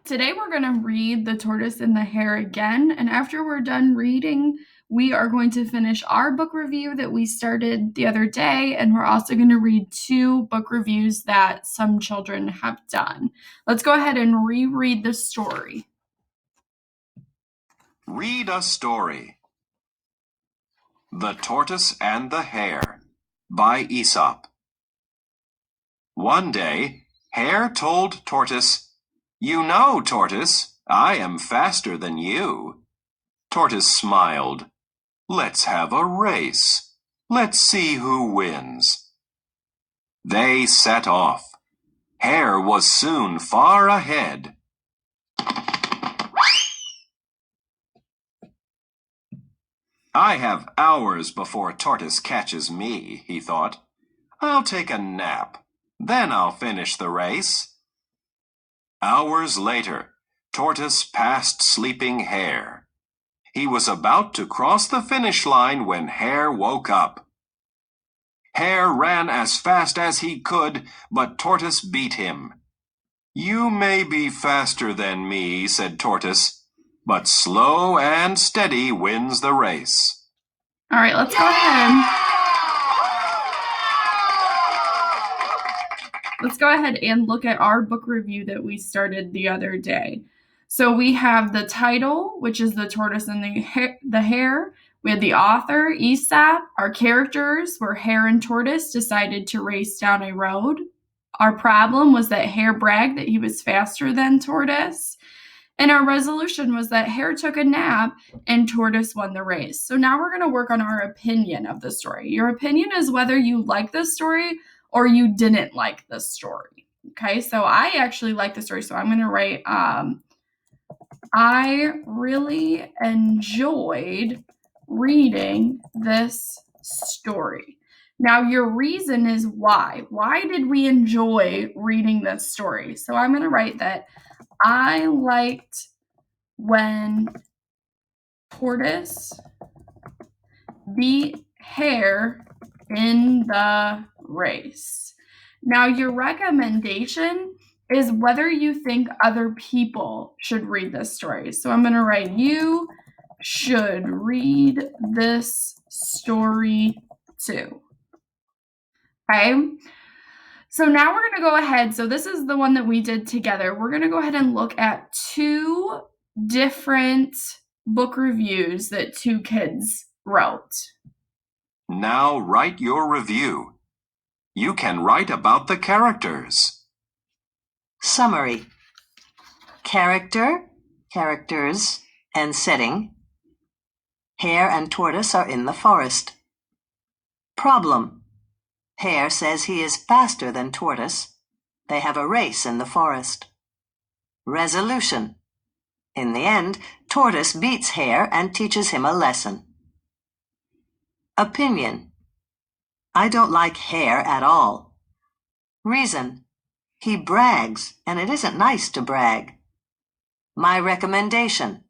Today we're going to read The Tortoise and the Hare again, and after we're done reading, we are going to finish our book review that we started the other day, and we're also going to read 2 book reviews that some children have done. Let's go ahead and reread the story. Read a story. The Tortoise and the Hare by Aesop. One day, Hare told Tortoise, "You know, Tortoise, I am faster than you." Tortoise smiled. "Let's have a race. Let's see who wins." They set off. Hare was soon far ahead. "I have hours before Tortoise catches me," he thought. "I'll take a nap. Then I'll finish the race." Hours later, Tortoise passed sleeping Hare. He was about to cross the finish line when Hare woke up. Hare ran as fast as he could, but Tortoise beat him. "You may be faster than me," said Tortoise, "but slow and steady wins the race." All right, let's go ahead. Let's go ahead and look at our book review that we started the other day. So we have the title, which is The Tortoise and the Hare. We had the author, Aesop. Our characters were Hare and Tortoise decided to race down a road. Our problem was that Hare bragged that he was faster than Tortoise. And our resolution was that Hare took a nap and Tortoise won the race. So now we're going to work on our opinion of the story. Your opinion is whether you like the story or you didn't like the story. Okay, so I actually like the story, so I'm going to write, I really enjoyed reading this story. Now, your reason is why. Why did we enjoy reading this story? So I'm going to write that I liked when Tortoise beat Hare in the race. Now, your recommendation is whether you think other people should read this story. So I'm going to write, you should read this story too. Okay. So now we're going to go ahead. So this is the one that we did together. We're going to go ahead and look at 2 different book reviews that 2 kids wrote. Now write your review. You can write about the characters. Summary. Character, characters, and setting. Hare and Tortoise are in the forest. Problem. Hare says he is faster than Tortoise. They have a race in the forest. Resolution. In the end, Tortoise beats Hare and teaches him a lesson. Opinion. I don't like Hare at all. Reason. He brags, and it isn't nice to brag. My recommendation.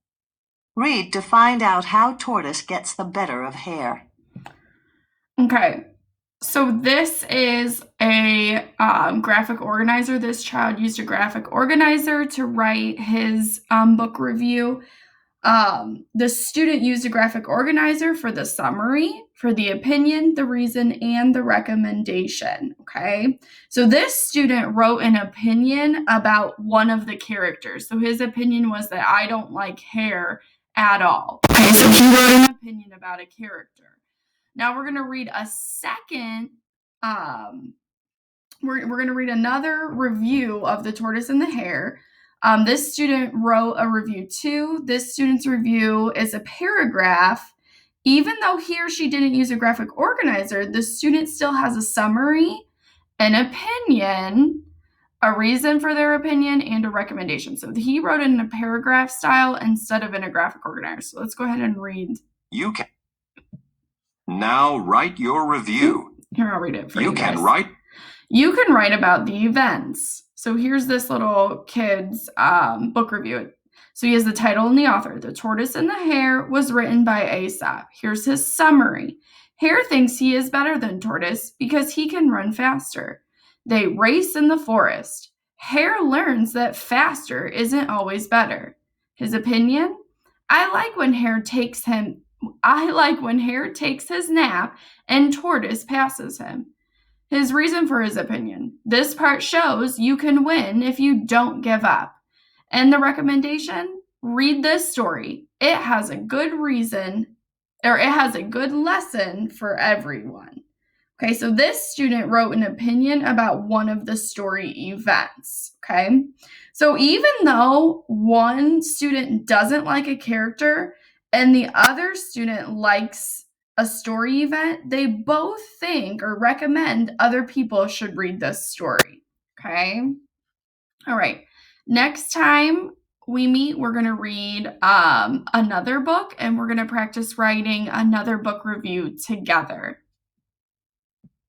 Read to find out how Tortoise gets the better of Hare. Okay, so this is a graphic organizer. This child used a graphic organizer to write his book review. The student used a graphic organizer for the summary, for the opinion, the reason, and the recommendation, okay? So this student wrote an opinion about one of the characters. So his opinion was that I don't like Hare at all. Okay, so he wrote an opinion about a character. Now we're going to read a second, we're going to read another review of The Tortoise and the Hare. This student wrote a review too. This student's review is a paragraph. Even though he or she didn't use a graphic organizer, the student still has a summary, an opinion, a reason for their opinion, and a recommendation. So he wrote it in a paragraph style instead of in a graphic organizer. So let's go ahead and read. You can now write your review. Here, I'll read it for you. You can write. You can write about the events. So here's this little kid's book review. So he has the title and the author. The Tortoise and the Hare was written by Aesop. Here's his summary. Hare thinks he is better than Tortoise because he can run faster. They race in the forest. Hare learns that faster isn't always better. His opinion? I like when Hare takes his nap and Tortoise passes him. His reason for his opinion. This part shows you can win if you don't give up. And the recommendation? Read this story. It has a good reason, or it has a good lesson for everyone. Okay, so this student wrote an opinion about one of the story events. Okay, so even though one student doesn't like a character and the other student likes a story event, they both think or recommend other people should read this story. Okay, all right, next time we meet, we're going to read another book and we're going to practice writing another book review together.